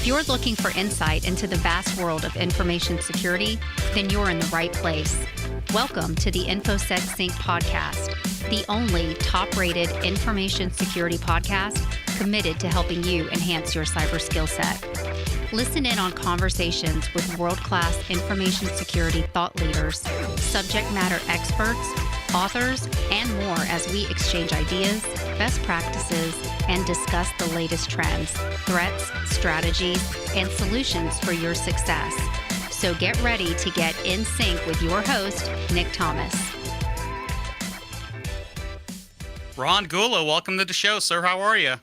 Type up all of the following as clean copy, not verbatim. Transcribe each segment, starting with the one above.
If you're looking for insight into the vast world of information security, then you're in the right place. Welcome to the InfoSec Sync podcast, the only top-rated information security podcast committed to helping you enhance your cyber skill set. Listen in on conversations with world-class information security thought leaders, subject matter experts, authors, and more as we exchange ideas, best practices, and discuss the latest trends, threats, strategies, and solutions for your success. So get ready to get in sync with your host, Nick Thomas. Ron Gula, welcome to the show, sir. How are you?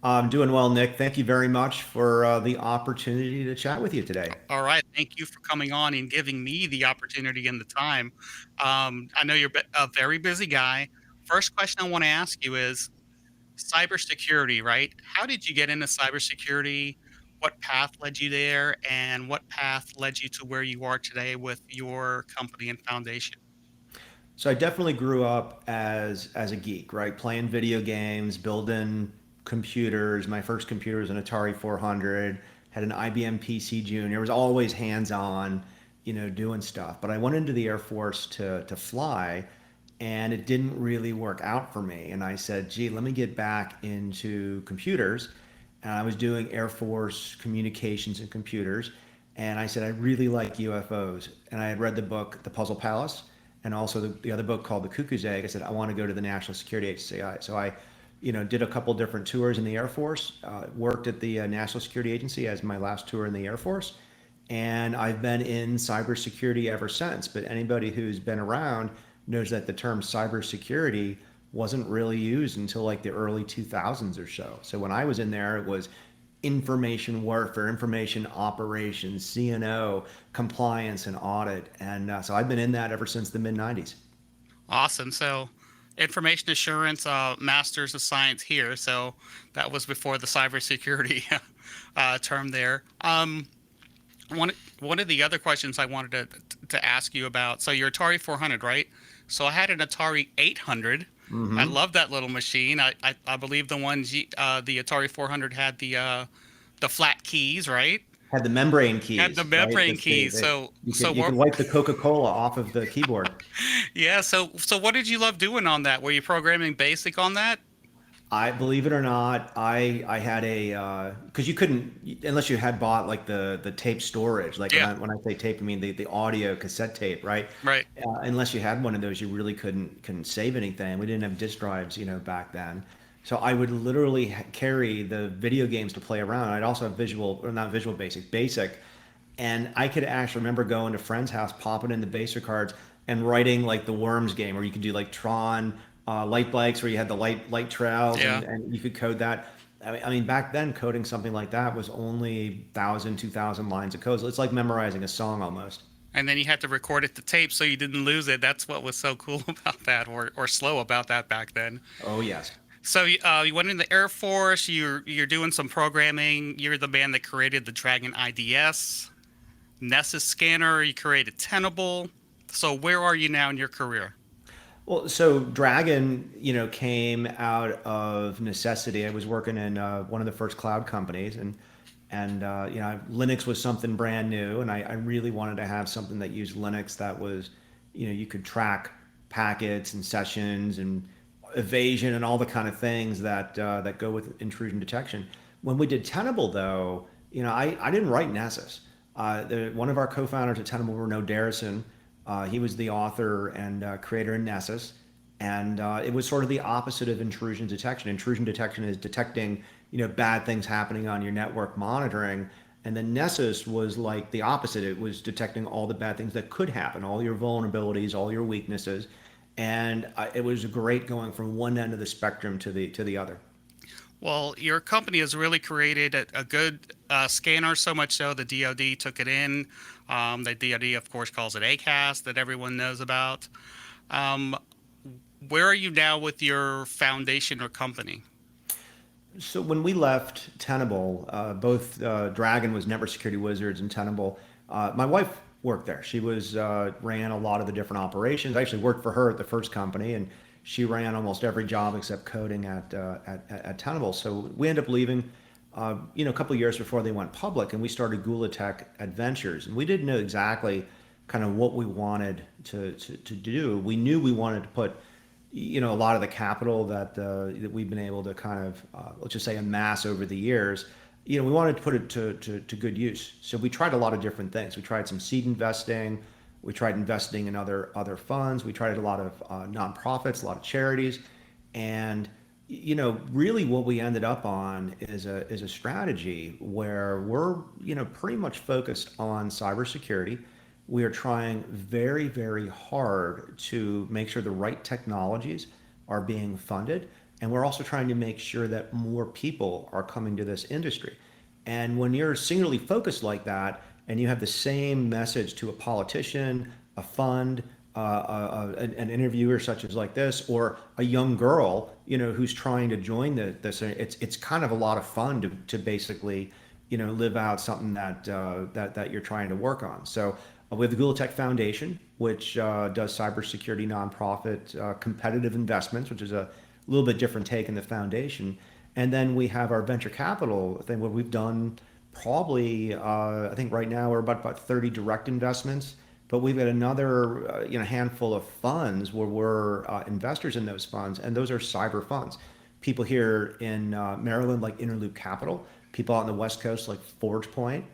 I'm doing well, Nick. Thank you very much for the opportunity to chat with you today. All right. Thank you for coming on and giving me the opportunity and the time. I know you're a very busy guy. First question I want to ask you is cybersecurity, right? How did you get into cybersecurity? What path led you there? And what path led you to where you are today with your company and foundation? So I definitely grew up as a geek, right? Playing video games, building computers. My first computer was an Atari 400, had an IBM PC Junior. It was always hands-on, doing stuff. But I went into the Air Force to fly, and it didn't really work out for me. And I said, gee, let me get back into computers. And I was doing Air Force communications and computers. And I said, I really like UFOs. And I had read the book, The Puzzle Palace, and also the other book called The Cuckoo's Egg. I said, I want to go to the National Security Agency. So I did a couple different tours in the Air Force, worked at the National Security Agency as my last tour in the Air Force. And I've been in cybersecurity ever since. But anybody who's been around knows that the term cybersecurity wasn't really used until like the early 2000s or so. So when I was in there, it was information warfare, information operations, CNO, compliance, and audit. And so I've been in that ever since the mid-90s. Awesome. So information assurance, Masters of Science here. So that was before the cybersecurity term there. One of the other questions I wanted to ask you about, so your Atari 400, right? So I had an Atari 800. Mm-hmm. I love that little machine. I believe the Atari 400 had the flat keys, right? Had the membrane keys. Had the membrane keys. You can wipe the Coca-Cola off of the keyboard. Yeah. So what did you love doing on that? Were you programming BASIC on that? I believe it or not, I had because you couldn't unless you had bought like the tape storage. Like when I say tape, I mean the audio cassette tape, right? Right. Unless you had one of those, you really couldn't save anything. We didn't have disk drives, back then. So I would literally carry the video games to play around. I'd also have basic. And I could actually remember going to a friend's house, popping in the basic cards and writing like the Worms game, where you could do like Tron, light bikes, where you had the light trails, and you could code that. I mean, back then, coding something like that was only 1,000, 2,000 lines of code. So it's like memorizing a song almost. And then you had to record it to tape so you didn't lose it. That's what was so cool about that, or slow about that back then. Oh, yes. So you went in the Air Force. You're doing some programming. You're the man that created the Dragon IDS, Nessus scanner. You created Tenable. So where are you now in your career? Well, so Dragon, came out of necessity. I was working in one of the first cloud companies, and Linux was something brand new, and I really wanted to have something that used Linux that was, you could track packets and sessions and evasion and all the kind of things that go with intrusion detection. When we did Tenable, though, I didn't write Nessus. One of our co-founders at Tenable, Renaud Darrison, he was the author and creator in Nessus, and it was sort of the opposite of intrusion detection. Intrusion detection is detecting, bad things happening on your network monitoring, and then Nessus was like the opposite. It was detecting all the bad things that could happen, all your vulnerabilities, all your weaknesses, and it was great going from one end of the spectrum to the other. Well, your company has really created a good scanner, so much so the DoD took it in. The DoD, of course, calls it ACAS, that everyone knows about. Where are you now with your foundation or company? So when we left Tenable, both Dragon was Network Security Wizards and Tenable. My wife worked there. She ran a lot of the different operations. I actually worked for her at the first company, and she ran almost every job except coding at Tenable. So we ended up leaving. a couple of years before they went public, and we started Gula Tech Adventures, and we didn't know exactly kind of what we wanted to do. We knew we wanted to put, a lot of the capital that we've been able to kind of, let's just say, amass over the years. We wanted to put it to good use. So we tried a lot of different things. We tried some seed investing. We tried investing in other funds. We tried a lot of nonprofits, a lot of charities, and really what we ended up on is a strategy where we're pretty much focused on cybersecurity. We are trying very, very hard to make sure the right technologies are being funded. And we're also trying to make sure that more people are coming to this industry. And when you're singularly focused like that, and you have the same message to a politician, a fund, an interviewer such as like this, or a young girl, who's trying to join this, it's kind of a lot of fun to basically, live out something that you're trying to work on. So we have the Gula Tech Foundation, which does cybersecurity nonprofit competitive investments, which is a little bit different take in the foundation. And then we have our venture capital thing, where we've done probably, I think right now we're about 30 direct investments, but we've got another handful of funds where we're investors in those funds, and those are cyber funds. People here in Maryland, like Interloop Capital, people out on the West Coast, like Forge Point,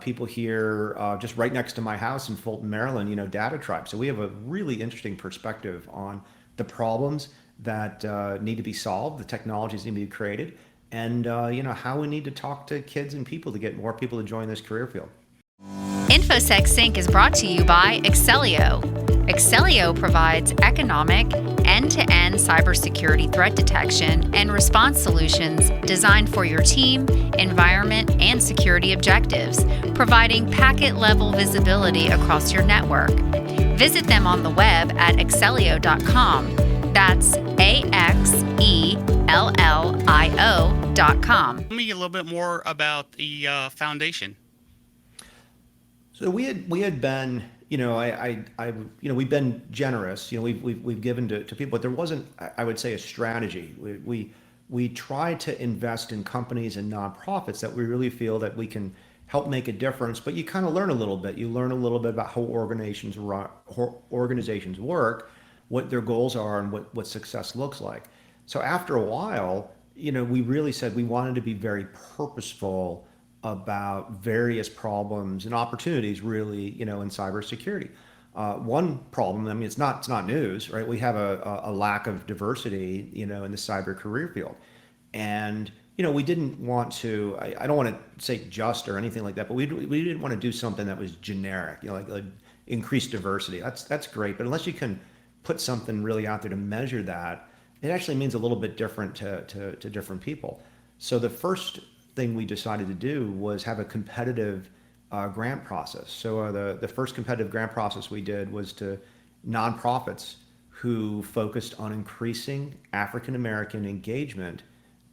people here just right next to my house in Fulton, Maryland, Data Tribe. So we have a really interesting perspective on the problems that need to be solved, the technologies need to be created, and how we need to talk to kids and people to get more people to join this career field. InfoSec Sync is brought to you by Excelio. Excelio provides economic, end-to-end cybersecurity threat detection and response solutions designed for your team, environment, and security objectives, providing packet-level visibility across your network. Visit them on the web at excelio.com. That's AXELLIO.com. Tell me a little bit more about the foundation. So we had been, we've been generous. We've given to people, but there wasn't, I would say, a strategy. We try to invest in companies and nonprofits that we really feel that we can help make a difference. But you kind of learn a little bit. You learn a little bit about how organizations work, what their goals are, and what success looks like. So after a while, we really said we wanted to be very purposeful about various problems and opportunities, really, in cybersecurity. One problem, I mean, it's not news, right? We have a lack of diversity, in the cyber career field, and we didn't want to. I don't want to say just or anything like that, but we didn't want to do something that was generic, like increased diversity. That's great, but unless you can put something really out there to measure that, it actually means a little bit different to different people. So the first thing we decided to do was have a competitive grant process. So the first competitive grant process we did was to nonprofits who focused on increasing African American engagement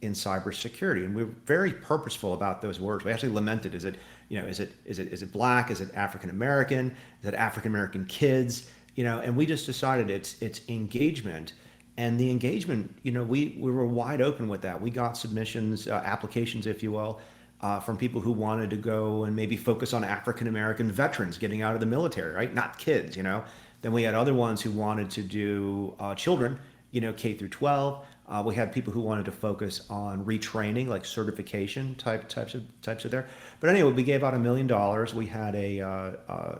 in cybersecurity, and we were very purposeful about those words. We actually lamented: is it Black? Is it African American? Is it African American kids? And we just decided it's engagement. And the engagement, we were wide open with that. We got submissions, applications, if you will, from people who wanted to go and maybe focus on African American veterans getting out of the military, right? Not kids, Then we had other ones who wanted to do children, K through 12. We had people who wanted to focus on retraining, like certification types of there. But anyway, we gave out $1 million. We had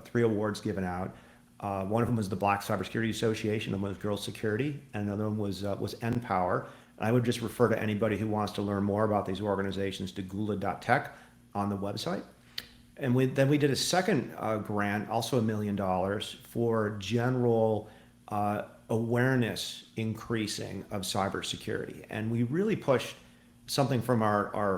3 awards given out. One of them was the Black Cybersecurity Association, and one was Girls Security, and another one was NPower. I would just refer to anybody who wants to learn more about these organizations to gula.tech on the website. And then we did a second grant, also $1 million, for general awareness increasing of cybersecurity. And we really pushed something from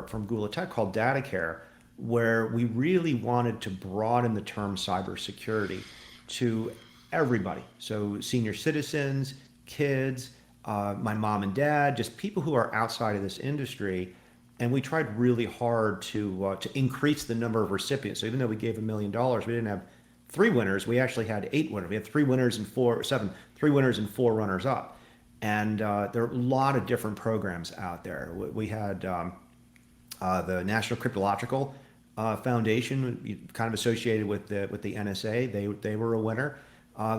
from Gula Tech called Data Care, where we really wanted to broaden the term cybersecurity to everybody. So senior citizens, kids, my mom and dad, just people who are outside of this industry. And we tried really hard to increase the number of recipients. So even though we gave $1 million, we didn't have 3 winners. We actually had 8 winners. We had 3 winners and 4 runners up. And there are a lot of different programs out there. We had The National Cryptological Foundation, kind of associated with the NSA, they were a winner.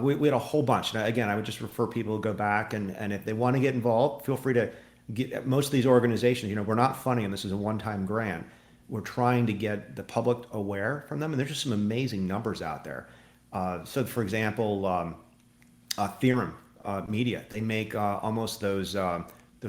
We had a whole bunch. Now, again, I would just refer people to go back, and if they want to get involved, feel free to get. Most of these organizations, we're not funding them. This is a one-time grant. We're trying to get the public aware from them, and there's just some amazing numbers out there. So, for example, Theorem Media, they make almost those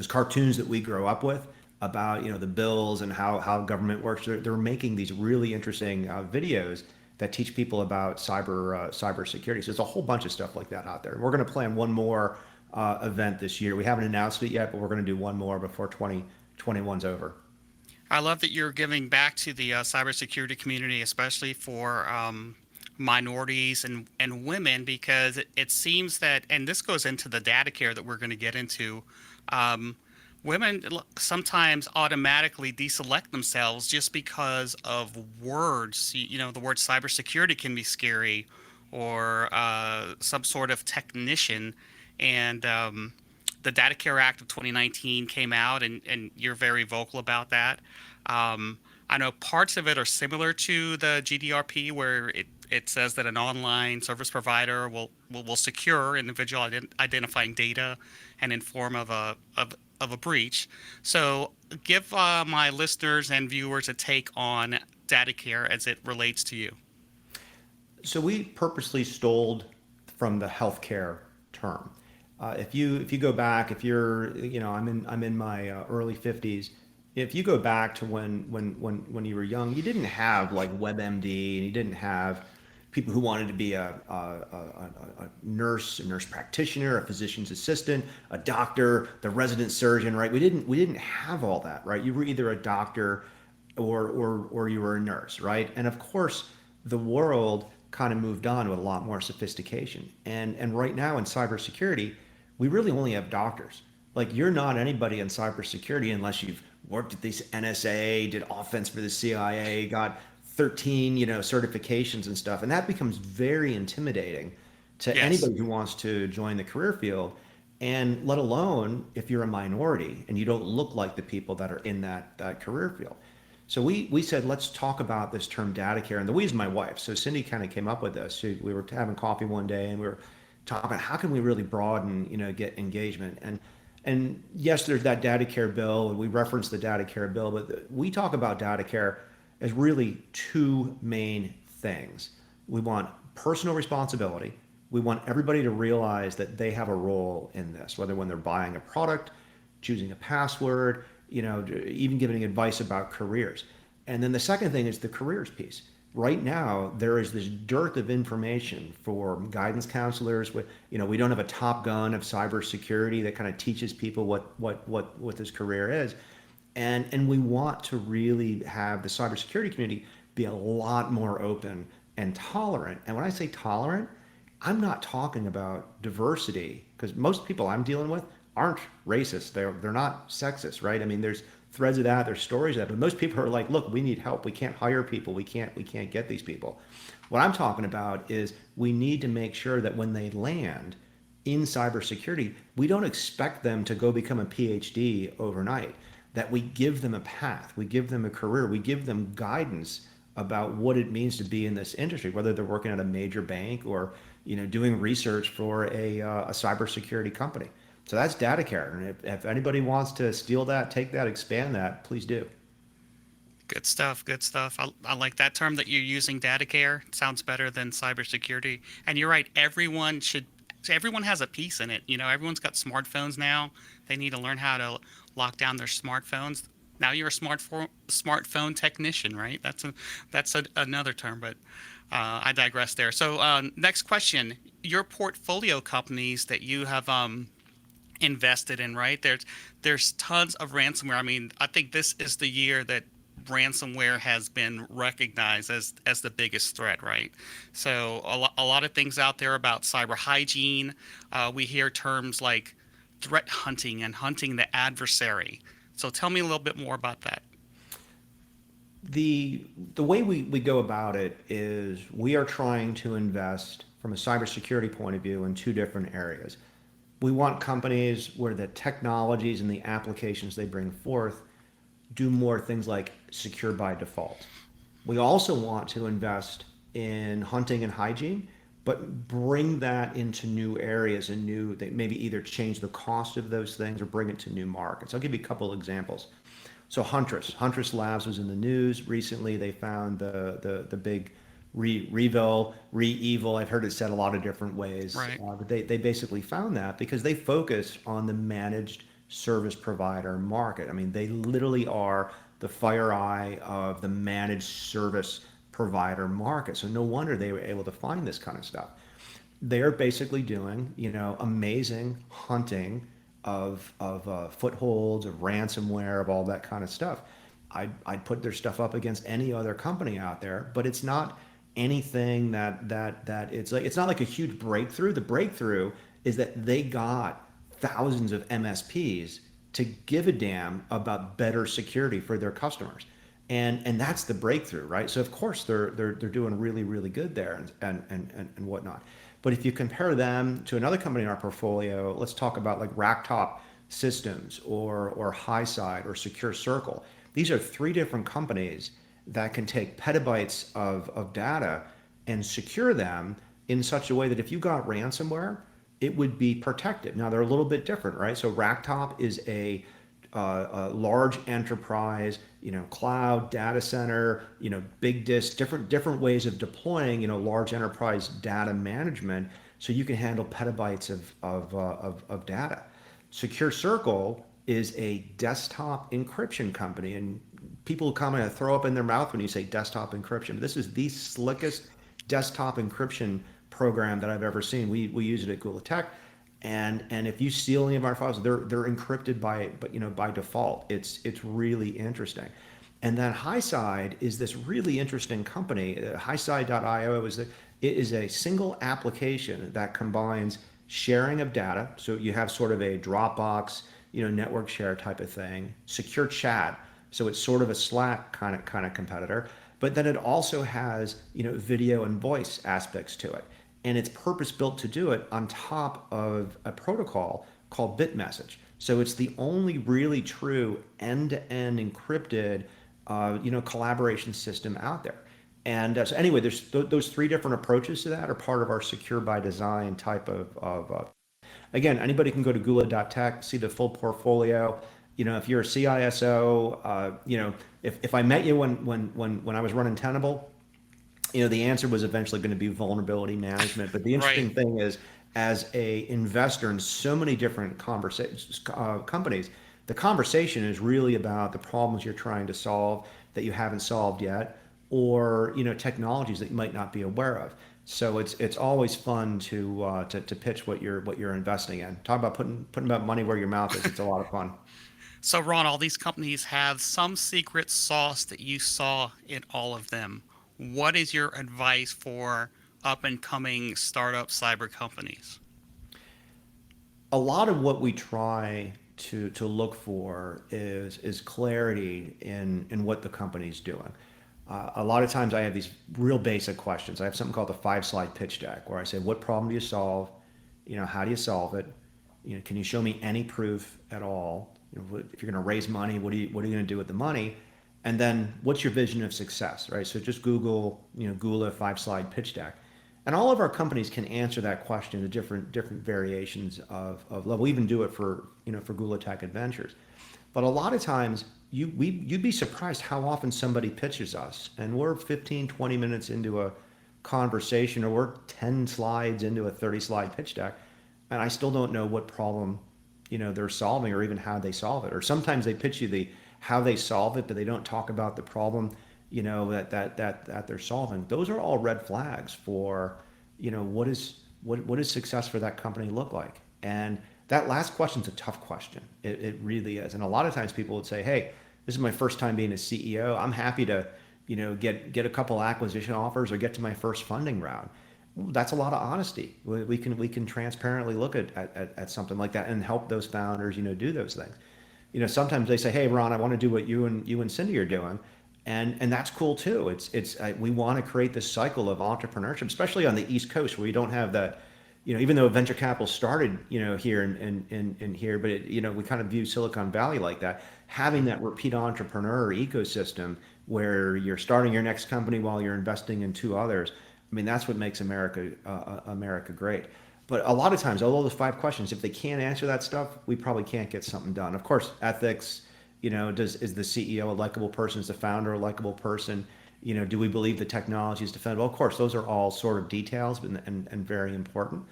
cartoons that we grow up with about the bills and how government works. They're making these really interesting videos that teach people about cybersecurity. So there's a whole bunch of stuff like that out there. We're going to plan one more event this year. We haven't announced it yet, but we're going to do one more before 2021's over. I love that you're giving back to the cybersecurity community, especially for minorities and women, because it seems that, and this goes into the data care that we're going to get into, women sometimes automatically deselect themselves just because of words. The word cybersecurity can be scary, or some sort of technician. And the Data Care Act of 2019 came out, and you're very vocal about that. I know parts of it are similar to the GDRP, where it says that an online service provider will secure individual identifying data and inform of a breach. So give my listeners and viewers a take on data care as it relates to you. So we purposely stole from the healthcare term. If you go back, if you're I'm in my early 50s. If you go back to when you were young, you didn't have like WebMD, and you didn't have people who wanted to be a nurse practitioner, a physician's assistant, a doctor, the resident surgeon, right? We didn't have all that, right? You were either a doctor or you were a nurse, right? And of course, the world kind of moved on with a lot more sophistication. And right now in cybersecurity, we really only have doctors. Like, you're not anybody in cybersecurity unless you've worked at this NSA, did offense for the CIA, got 13, certifications and stuff. And that becomes very intimidating to Yes. anybody who wants to join the career field. And let alone if you're a minority and you don't look like the people that are in that career field. So we said, let's talk about this term data care. And the we is my wife. So Cindy kind of came up with this. We were having coffee one day, and we were talking about how can we really broaden, get engagement. And yes, there's that data care bill, and we reference the data care bill, but we talk about data care as really two main things. We want personal responsibility. We want everybody to realize that they have a role in this, whether when they're buying a product, choosing a password, even giving advice about careers. And then the second thing is the careers piece. Right now, there is this dearth of information for guidance counselors. We don't have a Top Gun of cybersecurity that kind of teaches people what this career is, and we want to really have the cybersecurity community be a lot more open and tolerant. And when I say tolerant, I'm not talking about diversity, because most people I'm dealing with aren't racist. They're not sexist, right? I mean, there's threads of that, there's stories of that, but most people are like, look, we need help. We can't hire people. We can't get these people. What I'm talking about is we need to make sure that when they land in cybersecurity, we don't expect them to go become a PhD overnight, that we give them a path, we give them a career, we give them guidance about what it means to be in this industry, whether they're working at a major bank or doing research for a cybersecurity company. So that's data care. And if anybody wants to steal that, take that, expand that, please do. Good stuff. Good stuff. I like that term that you're using, data care. It sounds better than cybersecurity. And you're right. Everyone has a piece in it. Everyone's got smartphones now. They need to learn how to lock down their smartphones. Now you're a smartphone technician, right? That's another term, but I digress there. So next question. Your portfolio companies that you have invested in, right? There's tons of ransomware. I mean, I think this is the year that ransomware has been recognized as the biggest threat, right? So a lot of things out there about cyber hygiene. We hear terms like threat hunting and hunting the adversary. So tell me a little bit more about that. The way we go about it is we are trying to invest from a cybersecurity point of view in two different areas. We want companies where the technologies and the applications they bring forth do more things like secure by default. We also want to invest in hunting and hygiene, but bring that into new areas and new, they maybe either change the cost of those things or bring it to new markets. I'll give you a couple examples. So Huntress Labs was in the news recently. They found the big re-evil. I've heard it said a lot of different ways, Right. but they basically found that because they focus on the managed service provider market. I mean, they literally are the fire eye of the managed service provider market. So no wonder they were able to find this kind of stuff. They're basically doing, amazing hunting of footholds, of ransomware, of all that kind of stuff. I'd put their stuff up against any other company out there, but it's not anything that it's not like a huge breakthrough. The breakthrough is that they got thousands of MSPs to give a damn about better security for their customers. And that's the breakthrough, right? So of course they're doing really, really good there and whatnot. But if you compare them to another company in our portfolio, let's talk about like Racktop Systems or Highside or Secure Circle. These are three different companies that can take petabytes of data and secure them in such a way that if you got ransomware, it would be protected. Now they're a little bit different, right? So Racktop is a large enterprise, cloud data center, big disk, different ways of deploying, large enterprise data management, so you can handle petabytes of data. Secure Circle is a desktop encryption company, and people kind of throw up in their mouth when you say desktop encryption. This is the slickest desktop encryption program that I've ever seen. We use it at Gula Tech. And if you steal any of our files, they're encrypted by default. It's really interesting. And then Highside is this really interesting company. Highside.io is a single application that combines sharing of data. So you have sort of a Dropbox, network share type of thing, secure chat. So it's sort of a Slack kind of competitor. But then it also has, video and voice aspects to it. And it's purpose built to do it on top of a protocol called BitMessage. So it's the only really true end-to-end encrypted, collaboration system out there. And so anyway, there's those three different approaches to that are part of our secure by design type of. Again, anybody can go to gula.tech, see the full portfolio. If you're a CISO, if I met you when I was running Tenable, the answer was eventually going to be vulnerability management. But the interesting Right. thing is, as a investor in so many different companies, the conversation is really about the problems you're trying to solve that you haven't solved yet, or technologies that you might not be aware of. So it's always fun to pitch what you're investing in. Talk about putting about money where your mouth is. It's a lot of fun. So, Ron, all these companies have some secret sauce that you saw in all of them. What is your advice for up and coming startup cyber companies? A lot of what we try to look for is clarity in what the company's doing. A lot of times I have these real basic questions. I have something called the 5-slide pitch deck where I say, what problem do you solve? How do you solve it? Can you show me any proof at all? If you're going to raise money, what are you going to do with the money? And then what's your vision of success, right? So just Google, Gula 5-slide pitch deck. And all of our companies can answer that question to different variations of level. We even do it for Gula Tech Adventures. But a lot of times you'd be surprised how often somebody pitches us, and we're 15, 20 minutes into a conversation, or we're 10 slides into a 30-slide pitch deck, and I still don't know what problem they're solving, or even how they solve it. Or sometimes they pitch you the how they solve it, but they don't talk about the problem that they're solving. Those are all red flags for what does success for that company look like. And that last question's a tough question. It really is. And a lot of times people would say, hey, this is my first time being a CEO. I'm happy to get a couple acquisition offers or get to my first funding round. That's a lot of honesty. We can transparently look at something like that and help those founders do those things. Sometimes they say, hey, Ron, I want to do what you and Cindy are doing. And that's cool too. We want to create this cycle of entrepreneurship, especially on the East Coast, where you don't have that, even though venture capital started, here and here, but we kind of view Silicon Valley like that. having that repeat entrepreneur ecosystem where you're starting your next company while you're investing in two others. I mean, that's what makes America great. But a lot of times, all those 5 questions, if they can't answer that stuff, we probably can't get something done. Of course, ethics, is the CEO a likable person? Is the founder a likable person? Do we believe the technology is defendable? Of course, those are all sort of details and very important.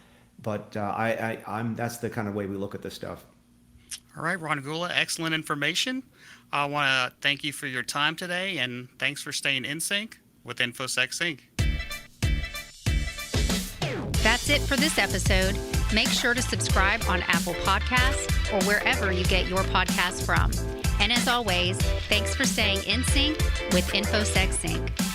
But I'm that's the kind of way we look at this stuff. All right, Ron Gula, excellent information. I want to thank you for your time today, and thanks for staying in sync with InfoSec Sync. That's it for this episode. Make sure to subscribe on Apple Podcasts or wherever you get your podcasts from. And as always, thanks for staying in sync with InfoSec Sync.